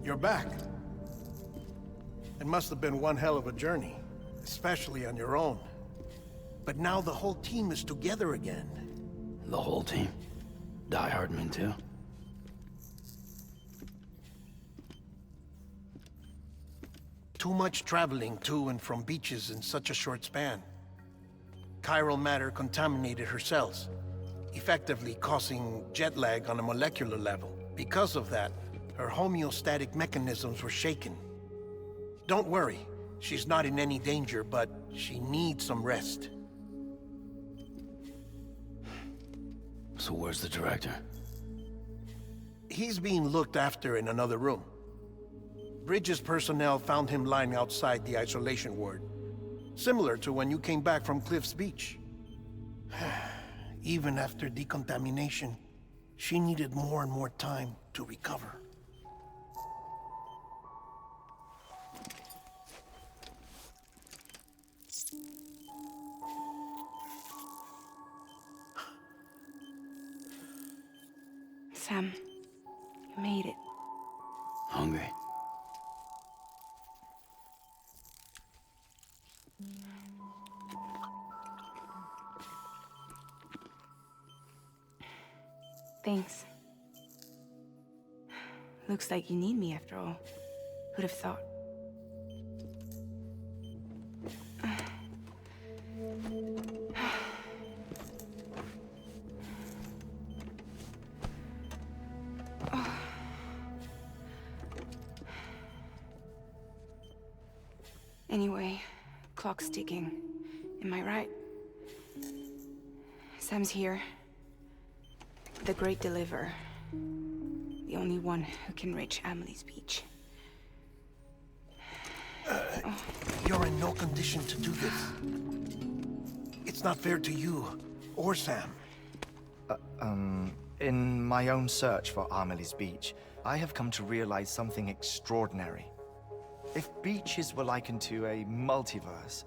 You're back. It must have been one hell of a journey, especially on your own. But now the whole team is together again. The whole team? Die Hardman too? Too much traveling to and from beaches in such a short span. Chiral matter contaminated her cells, effectively causing jet lag on a molecular level. Because of that, her homeostatic mechanisms were shaken. Don't worry, she's not in any danger, but she needs some rest. So where's the director? He's being looked after in another room. Bridges personnel found him lying outside the isolation ward. Similar to when you came back from Cliff's Beach. Even after decontamination, she needed more and more time to recover. Sam, you made it. Hungry? Thanks. Looks like you need me after all. Who'd have thought? Anyway, clock's ticking. Am I right? Sam's here. The Great Deliverer. The only one who can reach Amelie's beach. You're in no condition to do this. It's not fair to you, or Sam. In my own search for Amelie's beach, I have come to realize something extraordinary. If beaches were likened to a multiverse,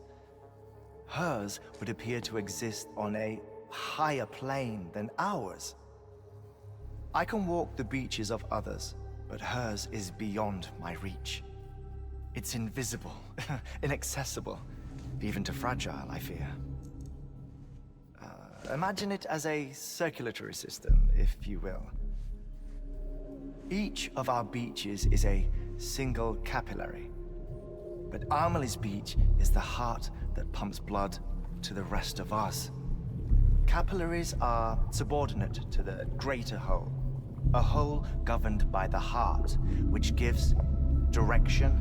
hers would appear to exist on a higher plane than ours. I can walk the beaches of others, but hers is beyond my reach. It's invisible, inaccessible, even to fragile, I fear. Imagine it as a circulatory system, if you will. Each of our beaches is a single capillary, but Amelie's beach is the heart that pumps blood to the rest of us. Capillaries are subordinate to the greater whole, a whole governed by the heart, which gives direction,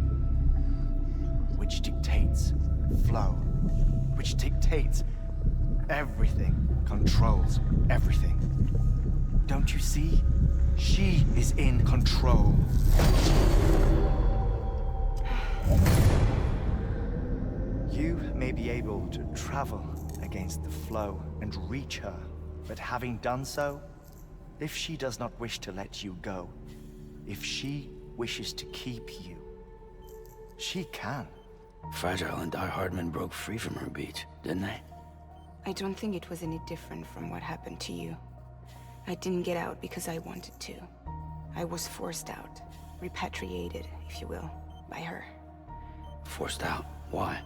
which dictates flow, which dictates everything, controls everything. Don't you see? She is in control. You may be able to travel against the flow and reach her, but having done so, if she does not wish to let you go, if she wishes to keep you, she can. Fragile and Die Hardman broke free from her beach, didn't they? I don't think it was any different from what happened to you. I didn't get out because I wanted to. I was forced out, repatriated, if you will, by her. Forced out? Why?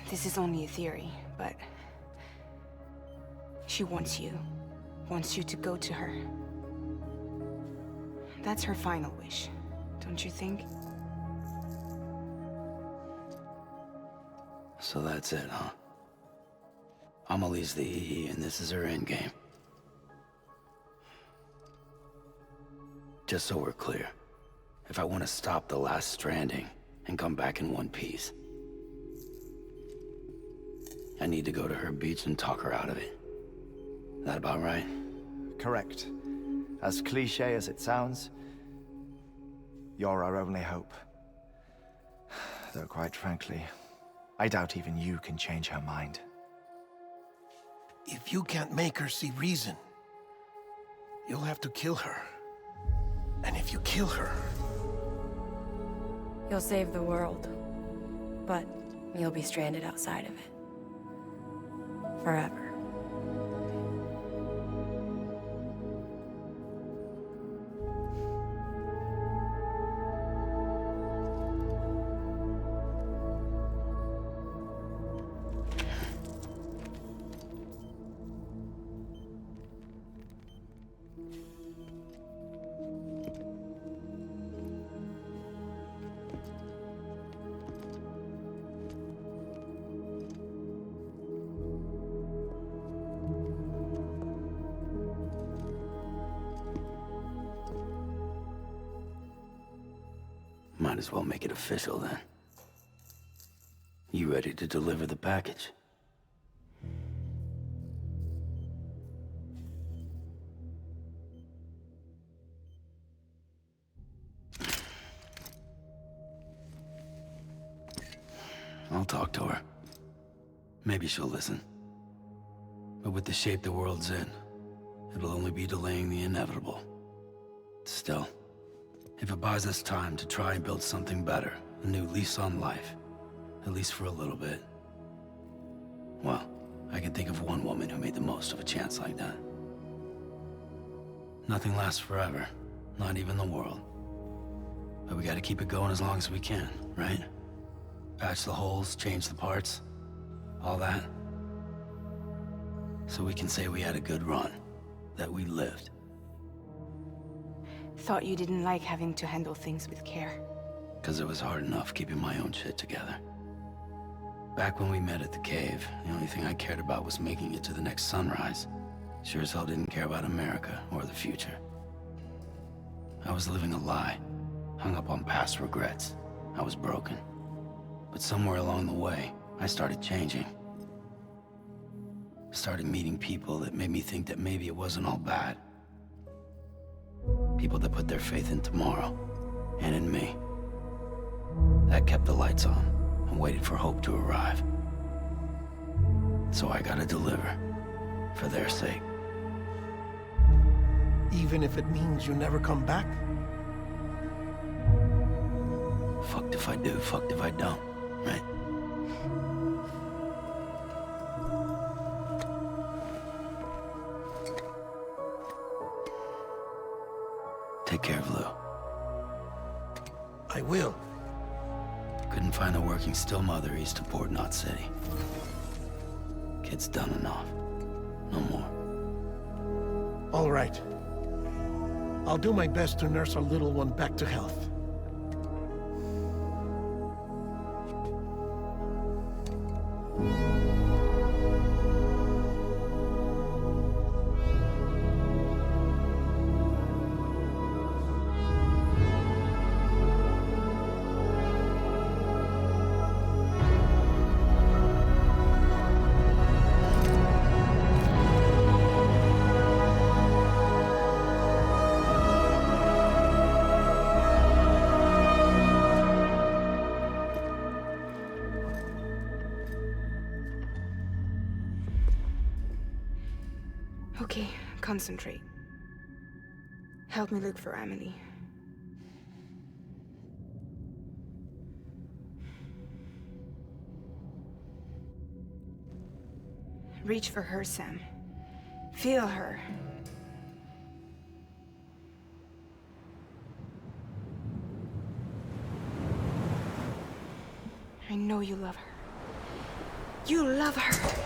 This is only a theory, but she wants you to go to her. That's her final wish, don't you think? So that's it, huh? Amelie's the EE, and this is her endgame. Just so we're clear, if I want to stop the last Stranding and come back in one piece, I need to go to her beach and talk her out of it. That about right? Correct. As cliche as it sounds, you're our only hope. Though quite frankly, I doubt even you can change her mind. If you can't make her see reason, you'll have to kill her. And if you kill her... You'll save the world, but you'll be stranded outside of it. Forever. might as well make it official then. You ready to deliver the package? I'll talk to her. Maybe she'll listen. But with the shape the world's in, it'll only be delaying the inevitable. Still, if it buys us time to try and build something better, a new lease on life, at least for a little bit, well, I can think of one woman who made the most of a chance like that. Nothing lasts forever, not even the world. But we gotta keep it going as long as we can, right? Patch the holes, change the parts, all that. So we can say we had a good run, that we lived. Thought you didn't like having to handle things with care. 'Cause it was hard enough keeping my own shit together. Back when we met at the cave, the only thing I cared about was making it to the next sunrise. Sure as hell didn't care about America or the future. I was living a lie, hung up on past regrets. I was broken. But somewhere along the way, I started changing. Started meeting people that made me think that maybe it wasn't all bad. People that put their faith in tomorrow, and in me. That kept the lights on, and waited for hope to arrive. So I gotta deliver, for their sake. Even if it means you never come back? Fucked if I do, fucked if I don't, right? Take care of Lou. I will. Couldn't find a working still mother east of Port Knot City. Kid's done enough. No more. All right. I'll do my best to nurse our little one back to health. Okay, concentrate. Help me look for Amelie. Reach for her, Sam. Feel her. I know you love her. You love her!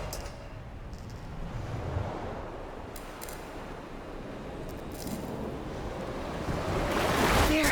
There!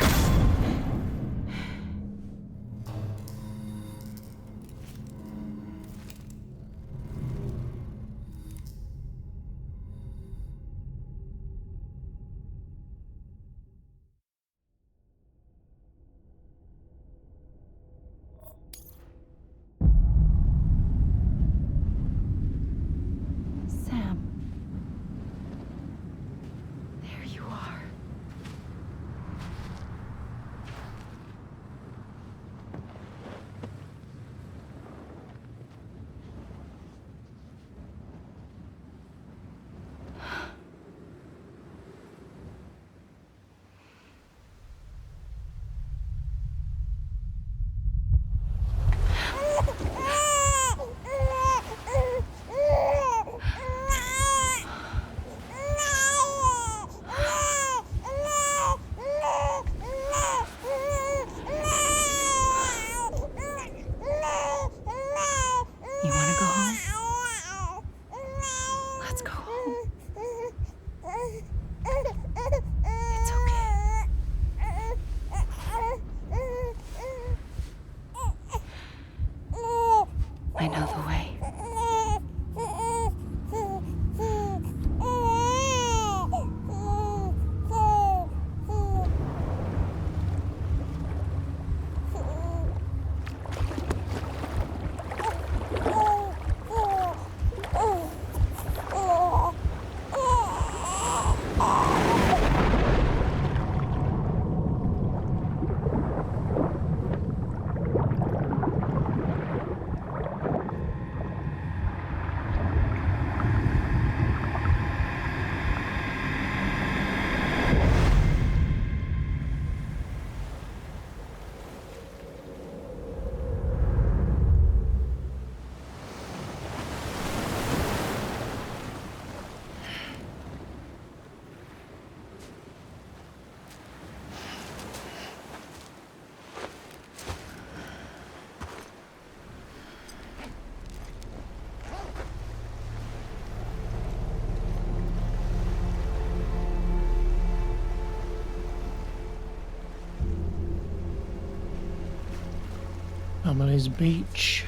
Amelie's beach.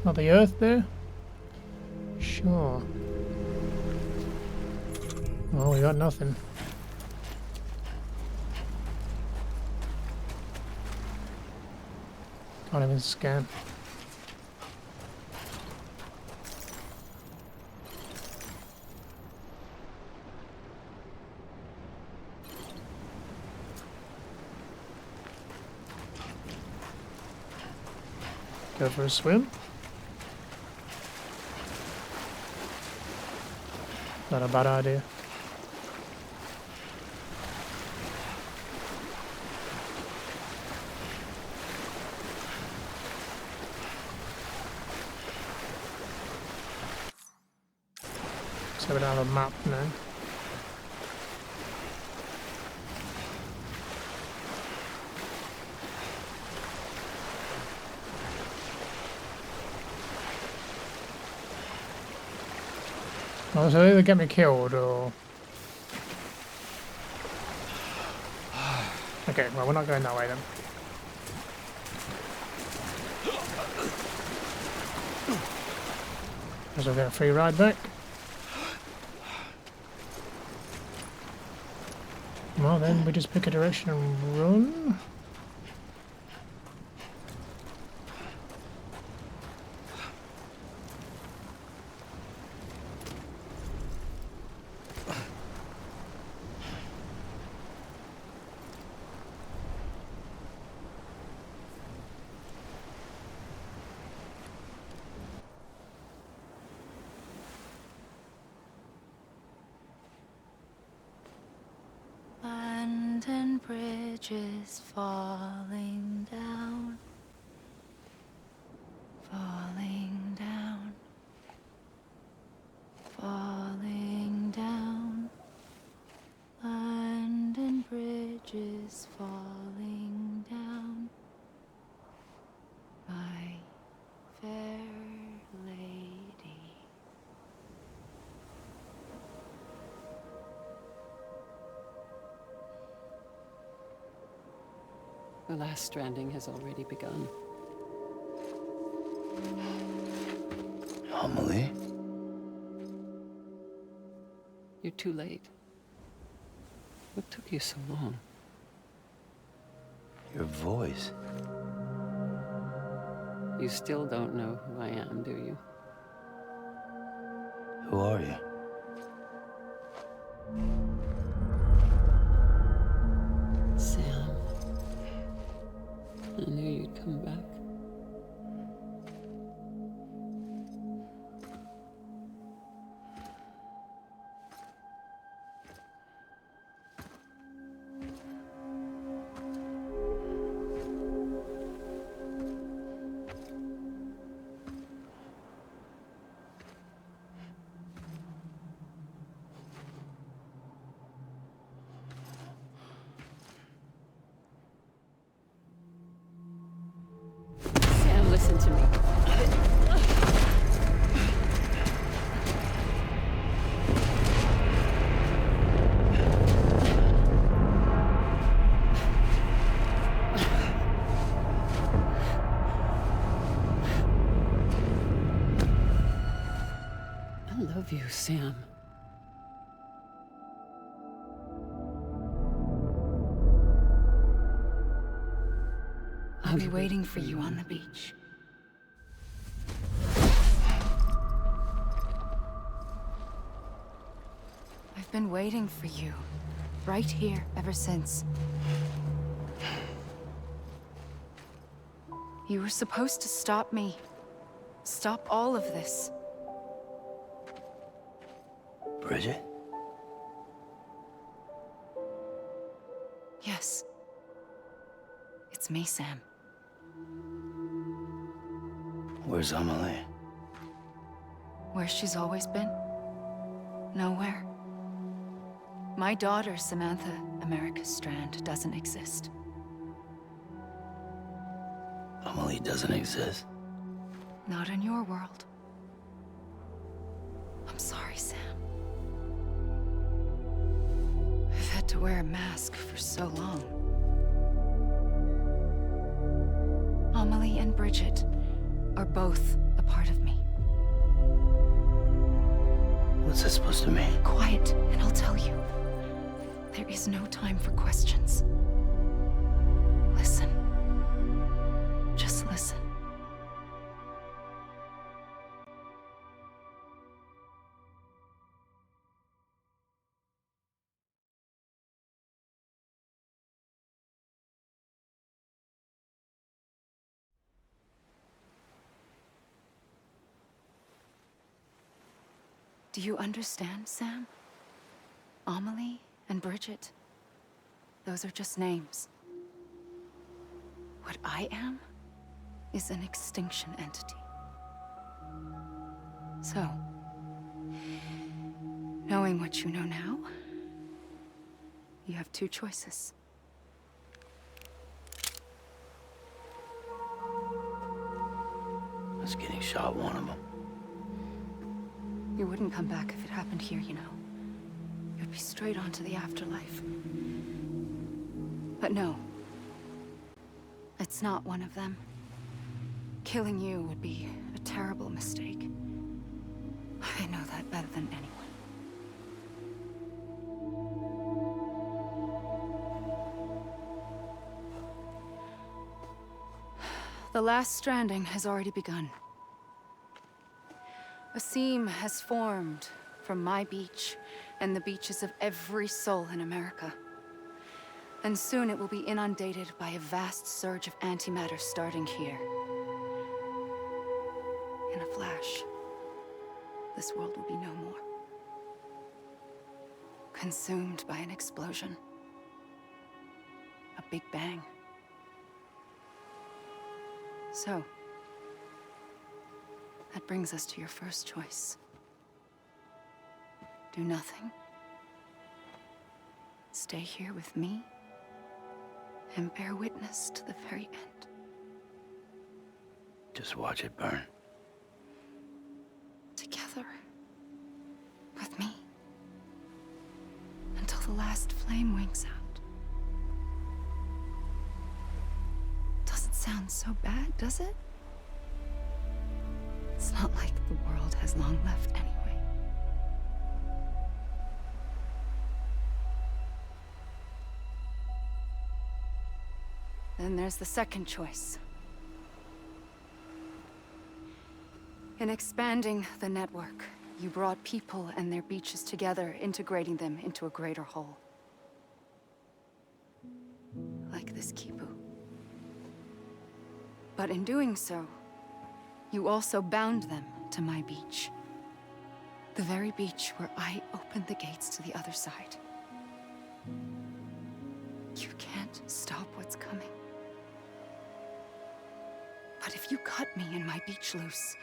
Not the earth there? Sure. Well, we got nothing. Can't even scan. Go for a swim. Not a bad idea. So we don't have a map now. Oh, so either get me killed or... Okay, well we're not going that way then. Guess I'll get a free ride back. Well then, we just pick a direction and run. London Bridge is falling down, falling down, falling down. London Bridge is falling down, my fair lady. The last stranding has already begun. Amelie? You're too late. What took you so long? Your voice. You still don't know who I am, do you? Who are you? Sam. I knew you'd come back. Sam, listen to me. I love you, Sam. I'll be waiting for you on the beach. I've been waiting for you, right here, ever since. You were supposed to stop me. Stop all of this. Bridget? Yes. It's me, Sam. Where's Amelie? Where she's always been? Nowhere. My daughter, Samantha America Strand, doesn't exist. Amelie doesn't exist. Not in your world. I'm sorry, Sam. I've had to wear a mask for so long. I'll Amelie and Bridget are both a part of me. What's this supposed to mean? Quiet, and I'll tell you. There is no time for questions. Listen. Just listen. Do you understand, Sam? Amelie and Bridget, those are just names. What I am is an extinction entity. So, knowing what you know now, you have two choices. Us getting shot, one of them. You wouldn't come back if it happened here, you know. You'd be straight on to the afterlife. But no. It's not one of them. Killing you would be a terrible mistake. I know that better than anyone. The last stranding has already begun. A seam has formed from my beach and the beaches of every soul in America. And soon it will be inundated by a vast surge of antimatter starting here. In a flash, this world will be no more. Consumed by an explosion. A big bang. So, that brings us to your first choice. Do nothing. Stay here with me and bear witness to the very end. Just watch it burn. Together. With me. Until the last flame winks out. Doesn't sound so bad, does it? It's not like the world has long left anyway. Then there's the second choice. In expanding the network, you brought people and their beaches together, integrating them into a greater whole. Like this Kipu. But in doing so, you also bound them to my beach. The very beach where I opened the gates to the other side. You can't stop what's coming. But if you cut me and my beach loose,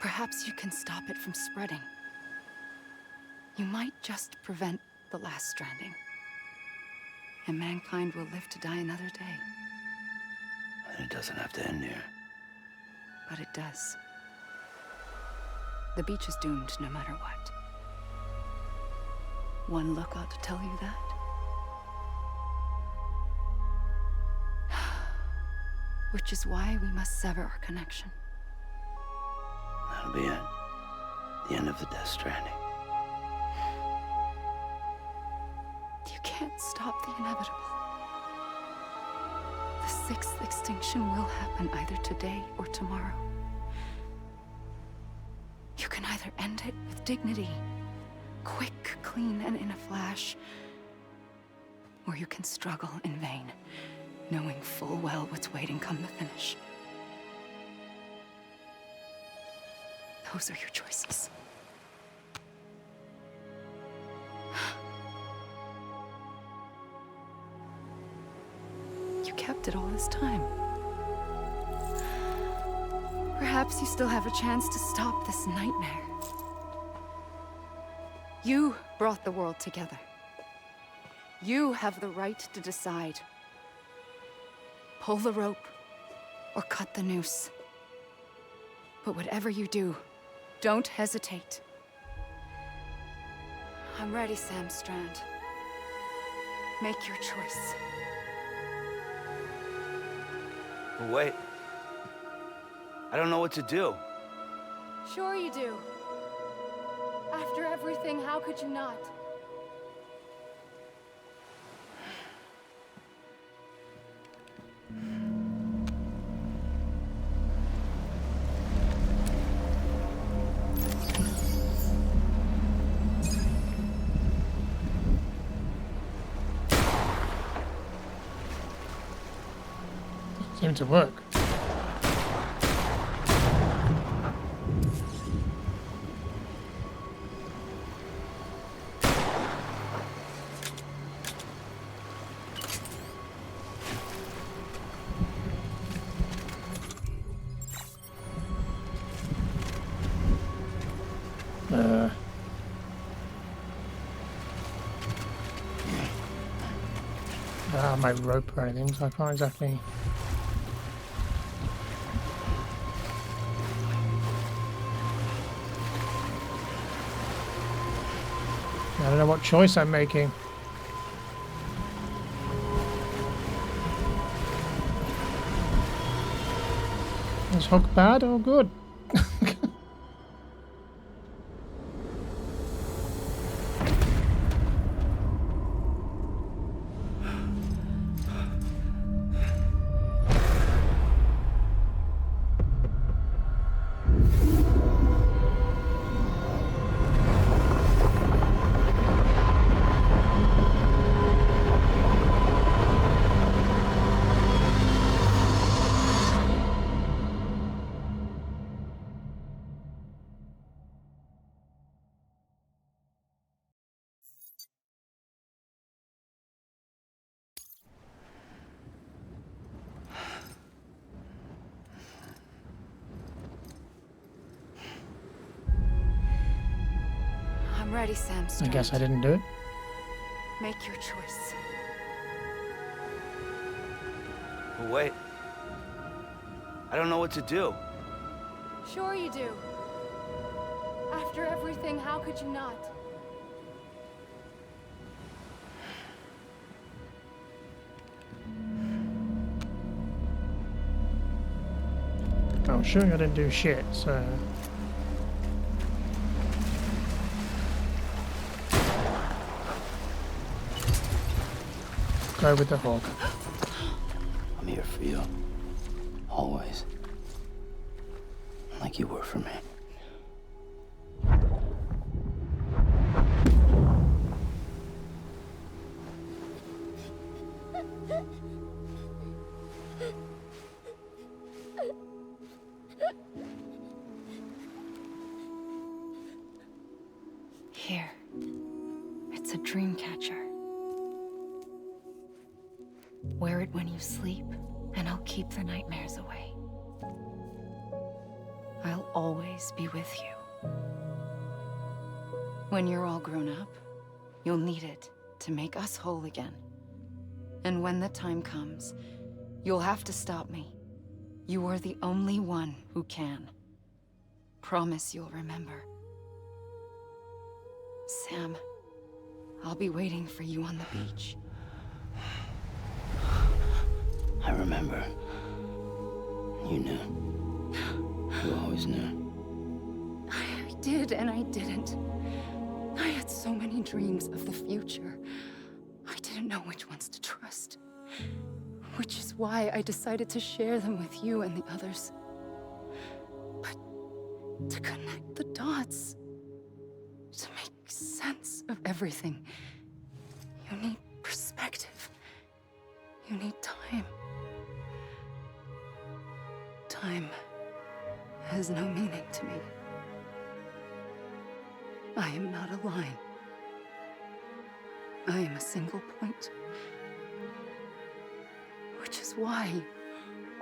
perhaps you can stop it from spreading. You might just prevent the last stranding. And mankind will live to die another day. And it doesn't have to end here. But it does. The beach is doomed no matter what. One look ought to tell you that. Which is why we must sever our connection. That'll be it. The end of the Death Stranding. You can't stop the inevitable. The sixth extinction will happen either today or tomorrow. You can either end it with dignity, quick, clean, and in a flash, or you can struggle in vain, knowing full well what's waiting come the finish. Those are your choices. You kept it all this time. Perhaps you still have a chance to stop this nightmare. You brought the world together. You have the right to decide. Pull the rope or cut the noose. But whatever you do, don't hesitate. I'm ready, Sam Strand. Make your choice. But wait. I don't know what to do. Sure you do. After everything, how could you not? Seemed to work. My rope or anything, so I can't exactly. I don't know what choice I'm making. Is hook bad or good? I'm ready, Sam. I Strand. guess I didn't do it. Make your choice. But wait. I don't know what to do. Sure you do. After everything, how could you not? I'm sure I didn't do shit, so. Go with the hawk. I'm here for you. Always. Like you were for me. Here. It's a dream catcher. Wear it when you sleep, and I'll keep the nightmares away. I'll always be with you. When you're all grown up, you'll need it to make us whole again. And when the time comes, you'll have to stop me. You are the only one who can. Promise you'll remember. Sam, I'll be waiting for you on the beach. I remember. You knew. You always knew. I did and I didn't. I had so many dreams of the future. I didn't know which ones to trust. Which is why I decided to share them with you and the others. But to connect the dots, to make sense of everything, you need perspective. You need time. Time has no meaning to me. I am not a line. I am a single point. Which is why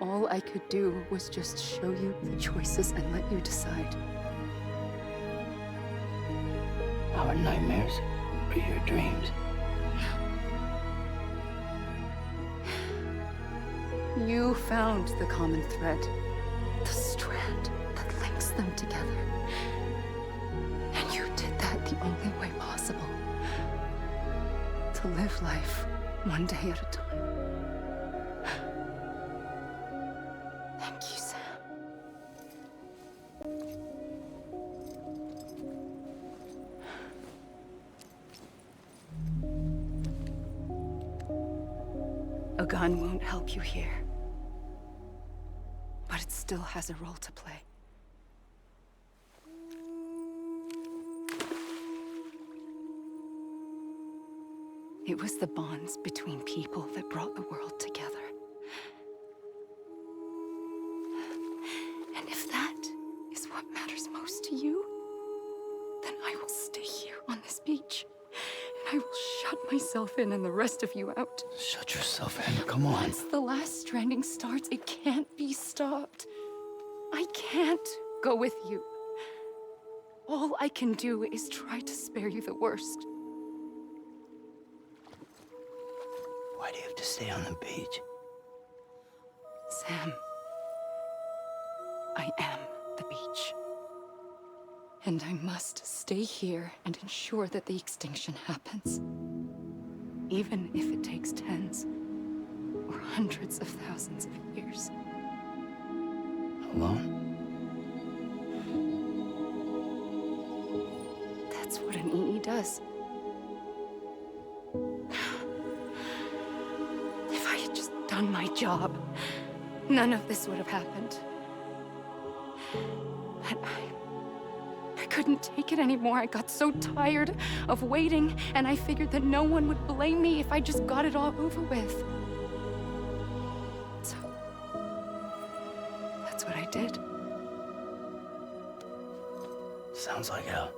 all I could do was just show you the choices and let you decide. Our nightmares are your dreams. You found the common thread, the strand that links them together. And you did that the only way possible. To live life one day at a time. Thank you, Sam. A gun won't help you here. But it still has a role to play. It was the bonds between people that brought the world together. And if that is what matters most to you, then I will stay here on this beach. And I will shut myself in and the rest of you out. Shut yourself in, come on. Once the last stranding starts, it can't be stopped. I can't go with you. All I can do is try to spare you the worst. Why do you have to stay on the beach? Sam, I am the beach. And I must stay here and ensure that the extinction happens. Even if it takes tens or hundreds of thousands of years. Alone? That's what an EE does. If I had just done my job, none of this would have happened. But I couldn't take it anymore. I got so tired of waiting, and I figured that no one would blame me if I just got it all over with. So, that's what I did. Sounds like hell.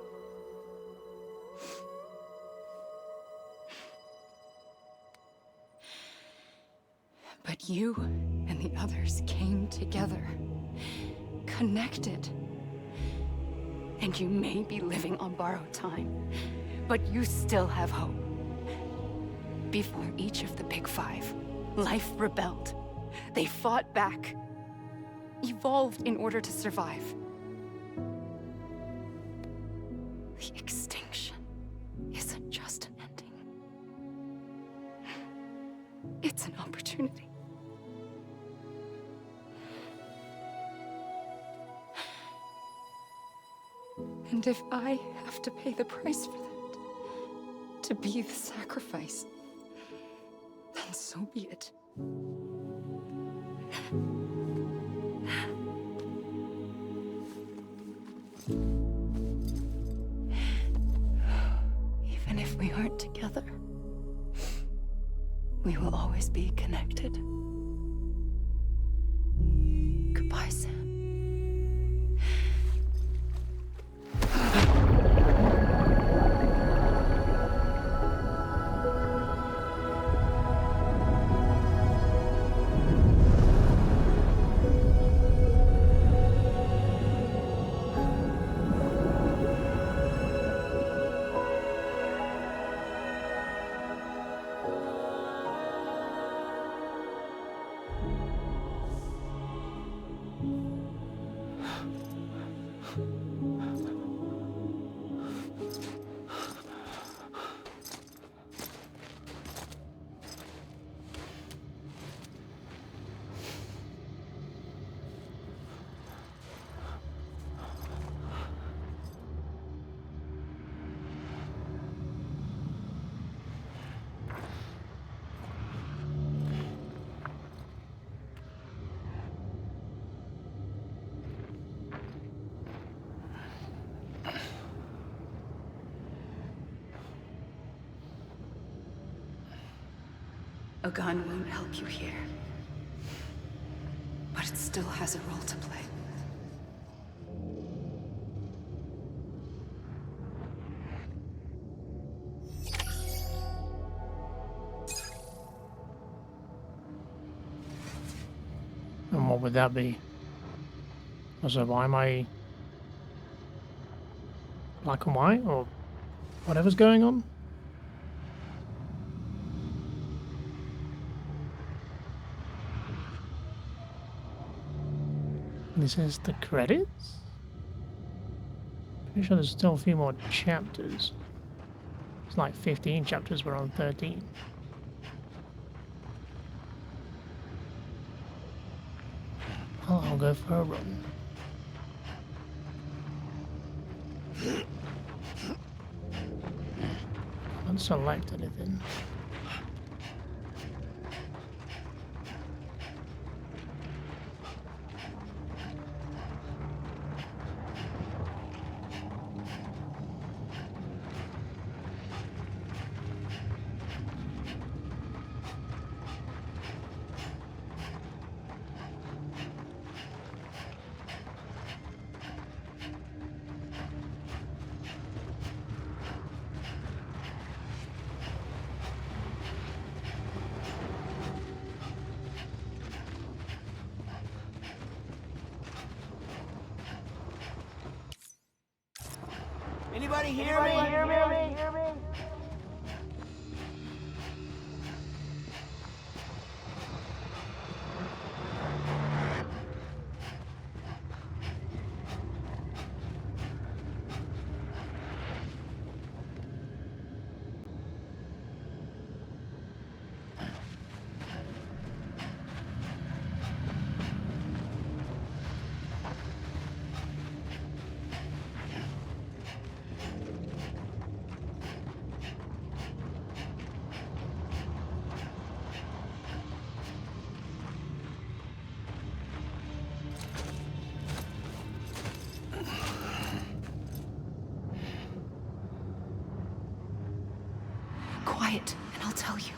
But you and the others came together, connected. And you may be living on borrowed time, but you still have hope. Before each of the Big Five, life rebelled. They fought back, evolved in order to survive. The extinction isn't just an ending. It's an opportunity. And if I have to pay the price for that, to be the sacrifice, then so be it. Even if we aren't together, we will always be connected. Goodbye, Sam. A gun won't help you here. But it still has a role to play. And what would that be? Also, why am I black and white or whatever's going on? This is the credits? Pretty sure there's still a few more chapters. It's like 15 chapters, we're on 13. Oh, I'll go for a run. I don't select anything. Anybody hear me? Quiet, and I'll tell you.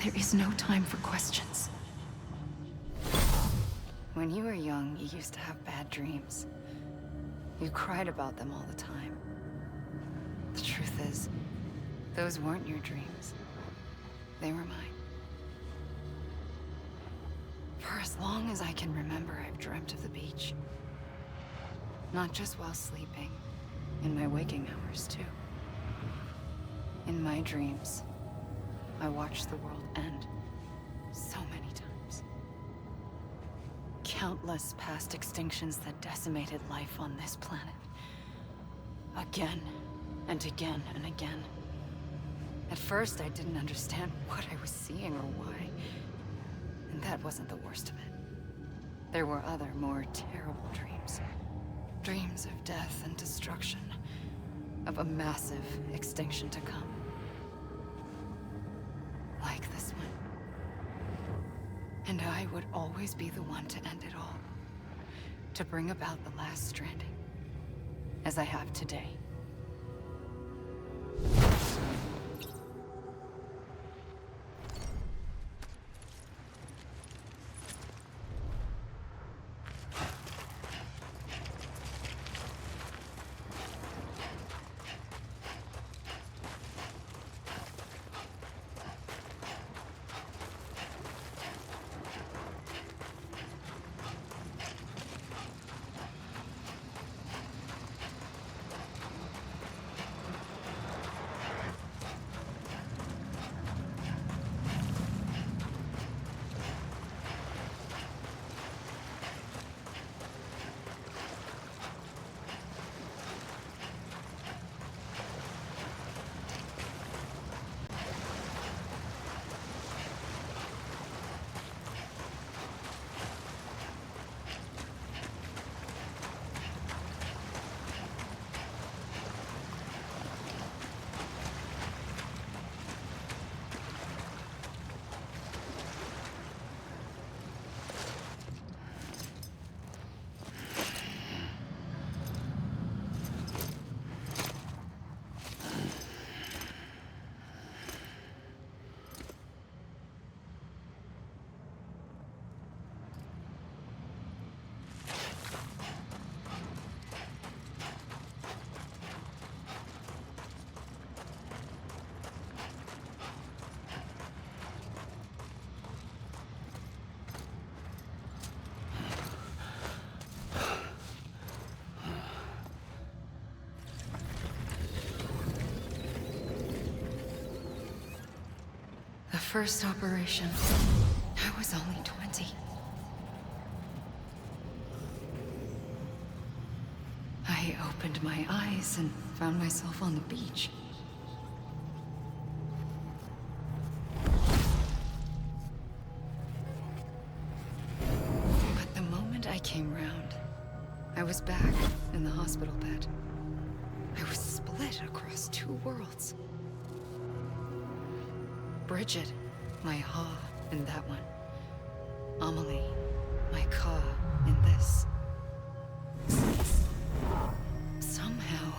There is no time for questions. When you were young, you used to have bad dreams. You cried about them all the time. The truth is, those weren't your dreams. They were mine. For as long as I can remember, I've dreamt of the beach. Not just while sleeping, in my waking hours, too. In my dreams, I watched the world end so many times. Countless past extinctions that decimated life on this planet. Again, and again, and again. At first, I didn't understand what I was seeing or why. And that wasn't the worst of it. There were other, more terrible dreams. Dreams of death and destruction. Of a massive extinction to come. Like this one. And I would always be the one to end it all. To bring about the last stranding. As I have today. The first operation, I was only 20. I opened my eyes and found myself on the beach. But the moment I came round, I was back in the hospital bed. I was split across two worlds. Bridget, my Ha in that one. Amelie, my Ka in this. Somehow,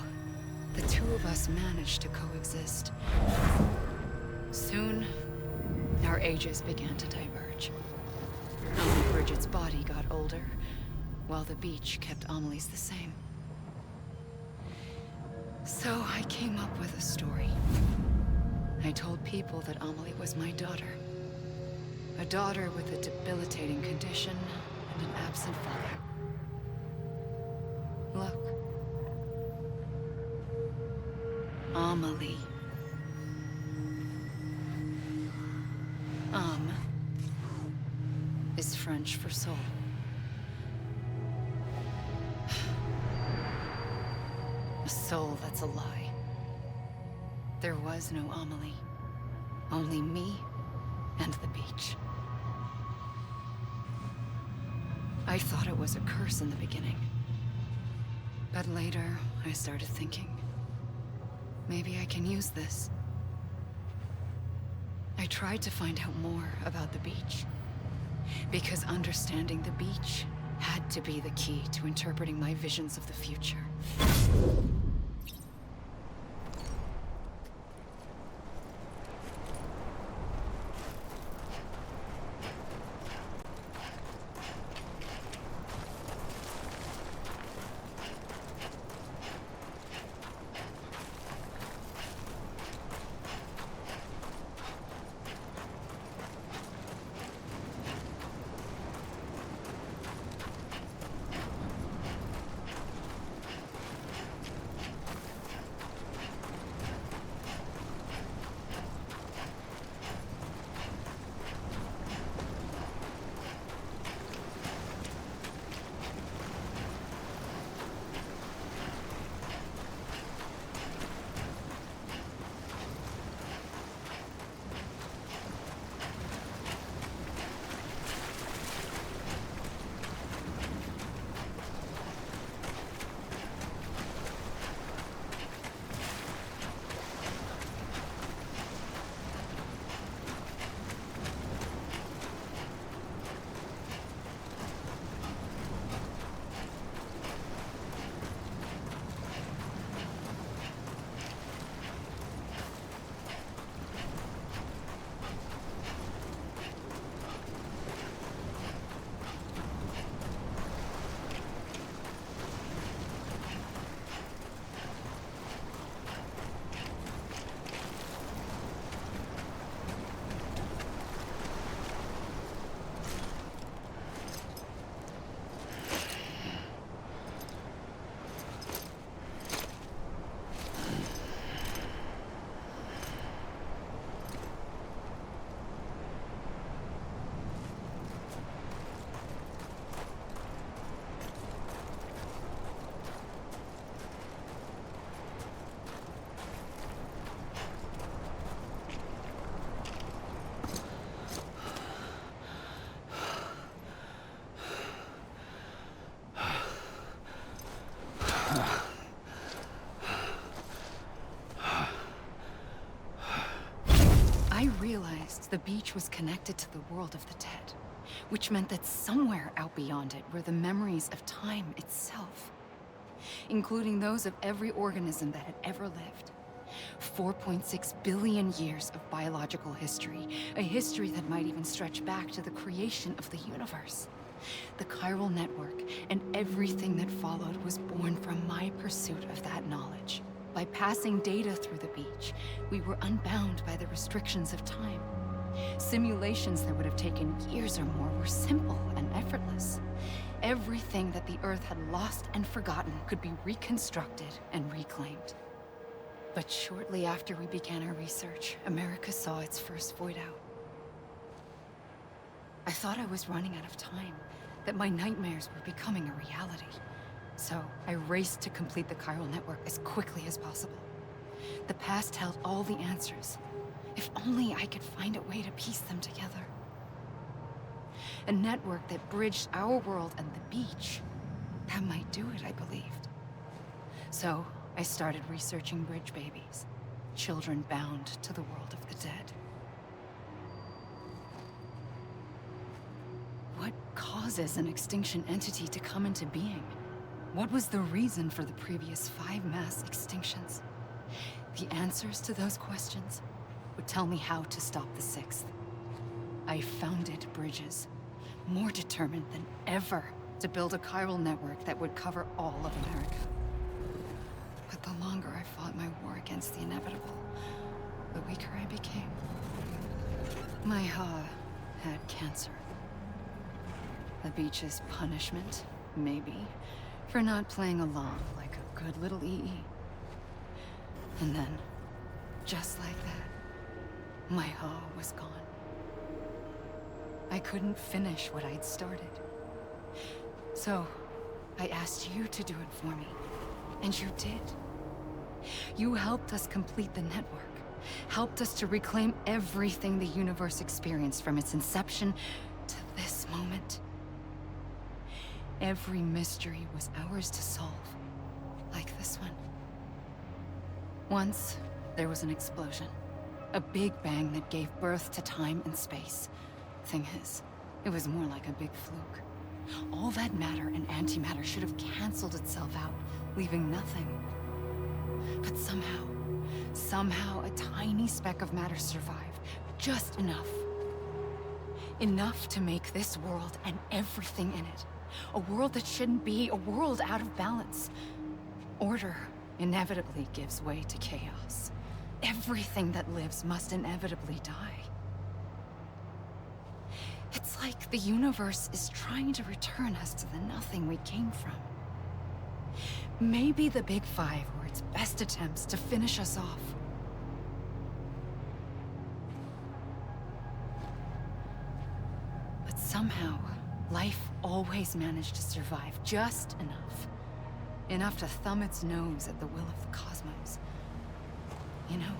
the two of us managed to coexist. Soon, our ages began to diverge. Only Bridget's body got older, while the beach kept Amelie's the same. So I came up with a story. I told people that Amelie was my daughter. A daughter with a debilitating condition and an absent father. Look. Amelie. Is French for soul. A soul that's a lie. There was no Amelie. Only me and the beach. I thought it was a curse in the beginning. But later, I started thinking, maybe I can use this. I tried to find out more about the beach. Because understanding the beach had to be the key to interpreting my visions of the future. I realized the beach was connected to the world of the dead, which meant that somewhere out beyond it were the memories of time itself, including those of every organism that had ever lived. 4.6 billion years of biological history, a history that might even stretch back to the creation of the universe. The chiral network and everything that followed was born from my pursuit of that knowledge. By passing data through the beach, we were unbound by the restrictions of time. Simulations that would have taken years or more were simple and effortless. Everything that the Earth had lost and forgotten could be reconstructed and reclaimed. But shortly after we began our research, America saw its first void out. I thought I was running out of time, that my nightmares were becoming a reality. So I raced to complete the chiral network as quickly as possible. The past held all the answers. If only I could find a way to piece them together. A network that bridged our world and the beach. That might do it, I believed. So I started researching bridge babies, children bound to the world of the dead. What causes an extinction entity to come into being? What was the reason for the previous 5 mass extinctions? The answers to those questions would tell me how to stop the 6th. I founded bridges, more determined than ever to build a chiral network that would cover all of America. But the longer I fought my war against the inevitable, the weaker I became. My Ha had cancer. The beach's punishment, maybe, for not playing along like a good little EE. And then Just like that, my Ha was gone. I couldn't finish what I'd started. So, I asked you to do it for me, and you did. You helped us complete the network, helped us to reclaim everything the universe experienced from its inception to this moment. Every mystery was ours to solve, like this one. Once, there was an explosion. A big bang that gave birth to time and space. Thing is, it was more like a big fluke. All that matter and antimatter should have canceled itself out, leaving nothing. But somehow a tiny speck of matter survived. Just enough. Enough to make this world and everything in it. A world that shouldn't be, a world out of balance. Order inevitably gives way to chaos. Everything that lives must inevitably die. It's like the universe is trying to return us to the nothing we came from. Maybe the Big Five were its best attempts to finish us off. But somehow, life always managed to survive just enough. Enough to thumb its nose at the will of the cosmos. You know,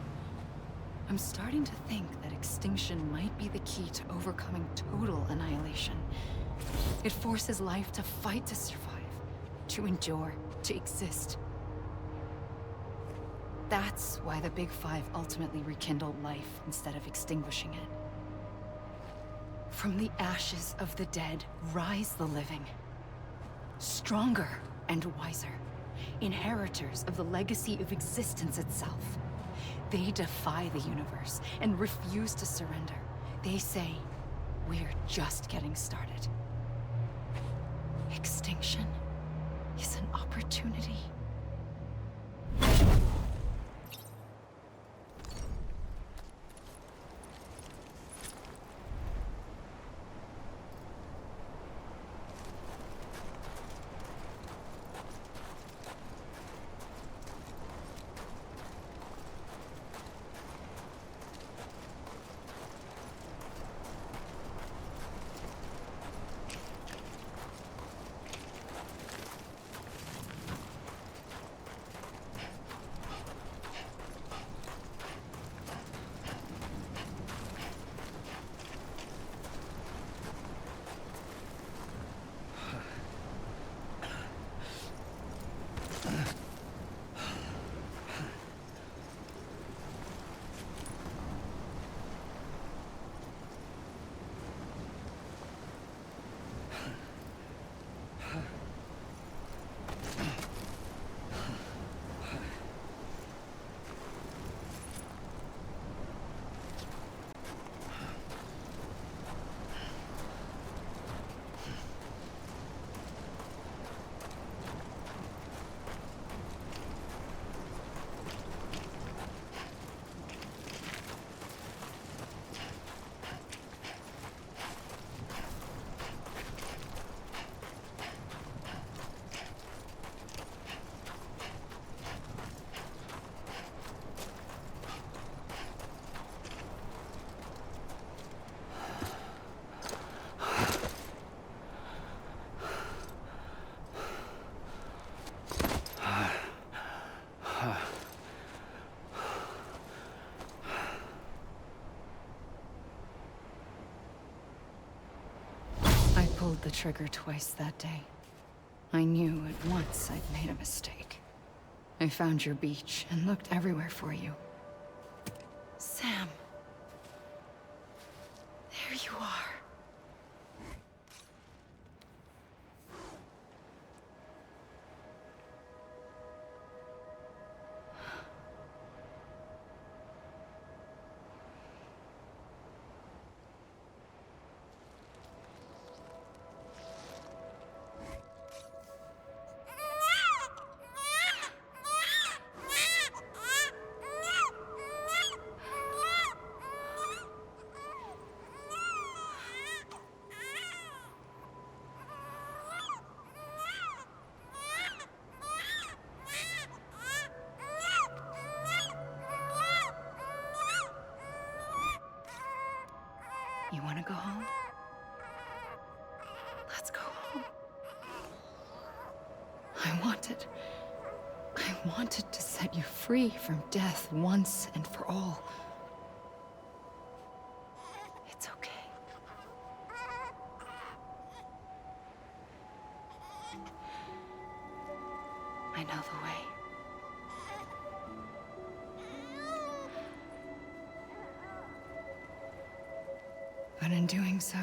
I'm starting to think that extinction might be the key to overcoming total annihilation. It forces life to fight to survive, to endure, to exist. That's why the Big Five ultimately rekindled life instead of extinguishing it. From the ashes of the dead rise the living. Stronger and wiser. Inheritors of the legacy of existence itself. They defy the universe and refuse to surrender. They say, we're just getting started. Extinction is an opportunity. Pulled the trigger twice that day. I knew at once I'd made a mistake. I found your beach and looked everywhere for you. Sam. There you are. You want to go home? Let's go home. I wanted to set you free from death once and for all. It's okay. I know the way. But in doing so,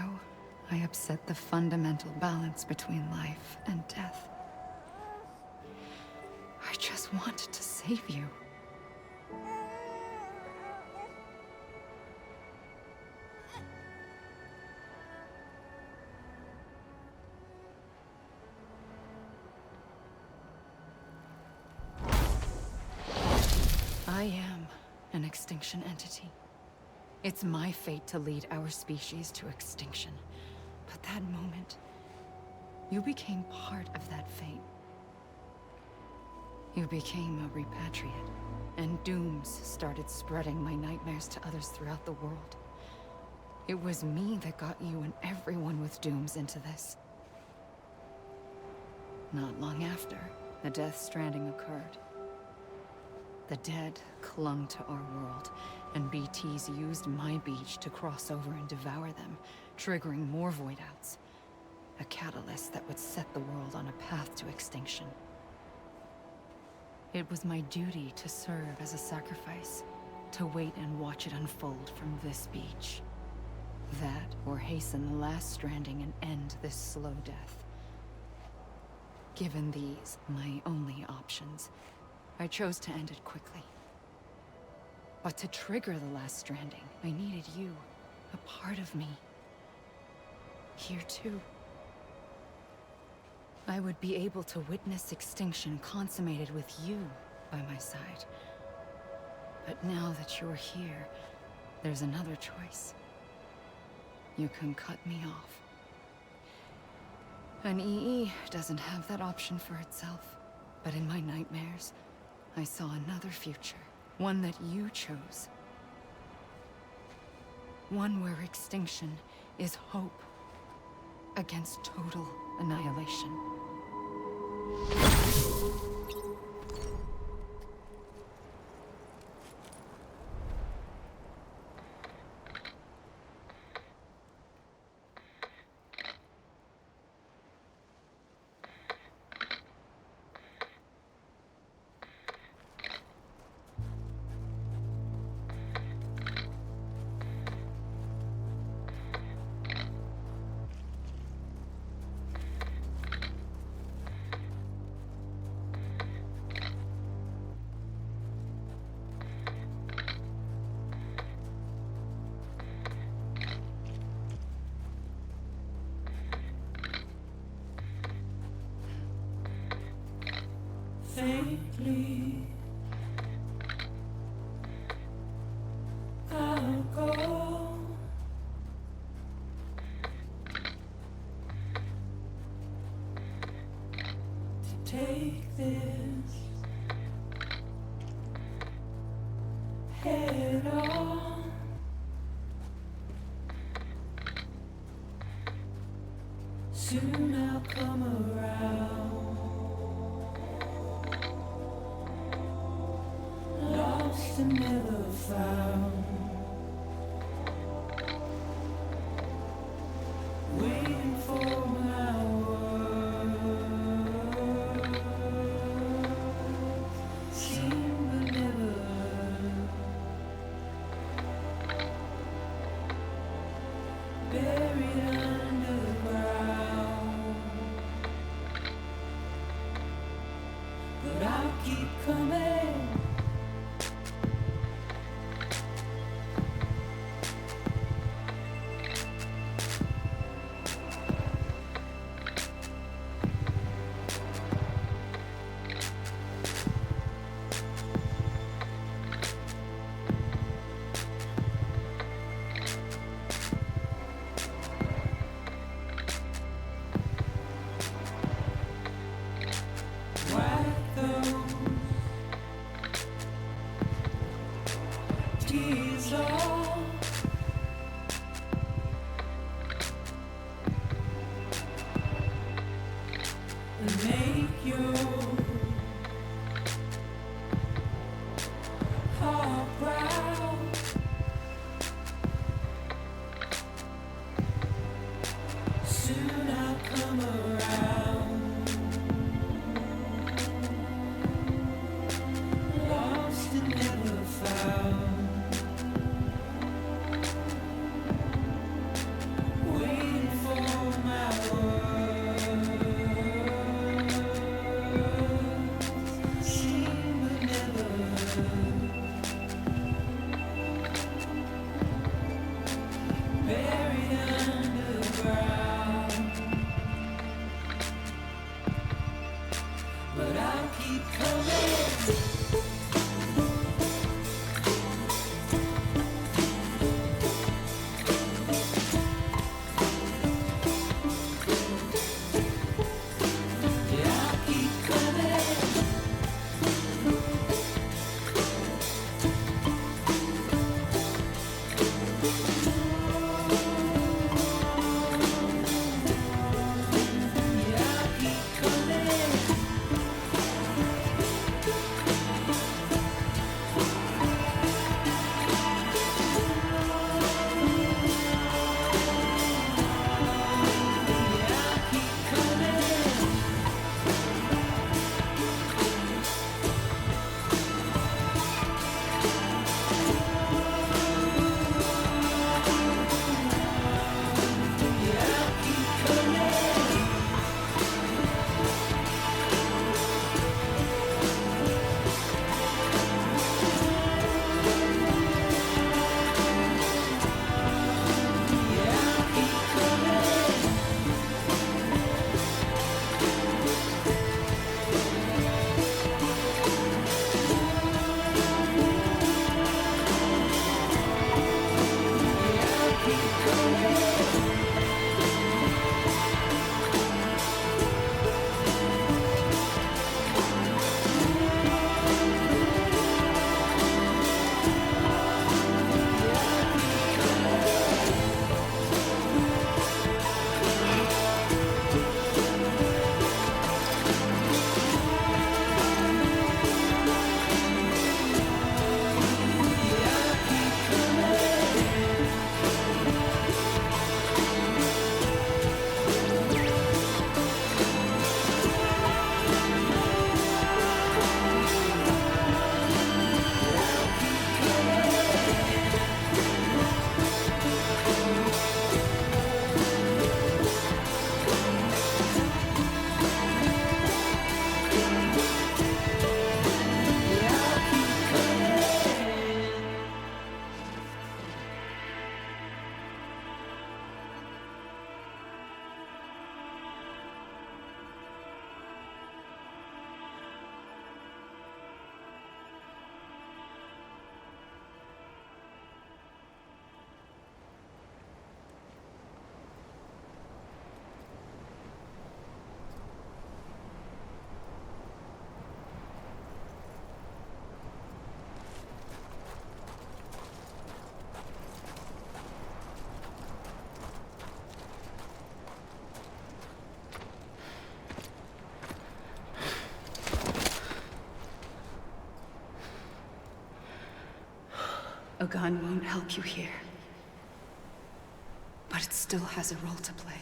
I upset the fundamental balance between life and death. I just wanted to save you. I am an extinction entity. It's my fate to lead our species to extinction. But that moment, you became part of that fate. You became a repatriate, and dooms started spreading my nightmares to others throughout the world. It was me that got you and everyone with dooms into this. Not long after, the Death Stranding occurred. The dead clung to our world, and BTs used my beach to cross over and devour them, triggering more void outs. A catalyst that would set the world on a path to extinction. It was my duty to serve as a sacrifice, to wait and watch it unfold from this beach. That, or hasten the last stranding and end this slow death. Given these, my only options, I chose to end it quickly. But to trigger the last stranding, I needed you, a part of me. Here too. I would be able to witness extinction consummated with you by my side. But now that you're here, there's another choice. You can cut me off. An EE doesn't have that option for itself. But in my nightmares, I saw another future. One that you chose. One where extinction is hope against total annihilation. Faintly, I'll go. To take this head on. Soon I'll come around. Lost and never found. Waiting for my words. Seen but never heard. Buried underground. But I'll keep coming. A gun won't help you here. But it still has a role to play.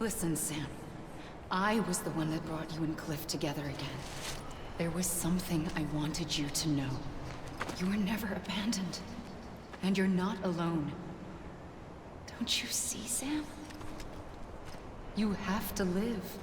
Listen, Sam. I was the one that brought you and Cliff together again. There was something I wanted you to know. You were never abandoned. And you're not alone. Don't you see, Sam? You have to live.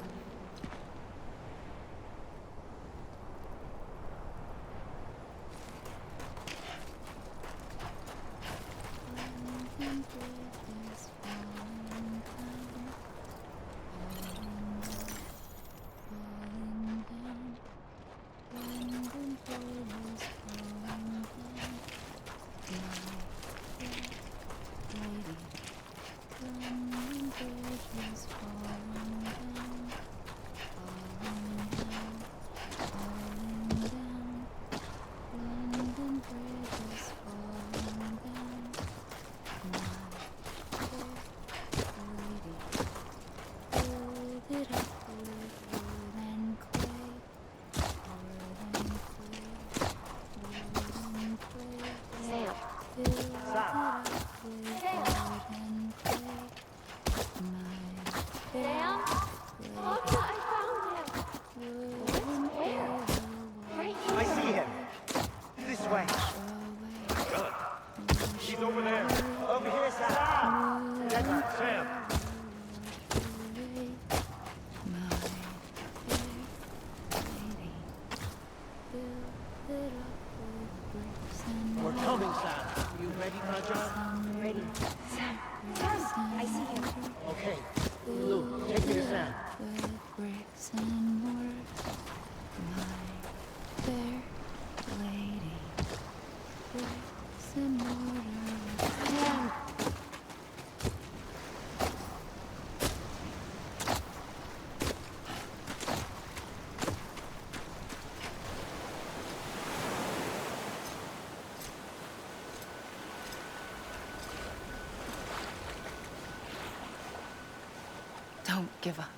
Don't give up.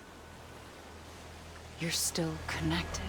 You're still connected.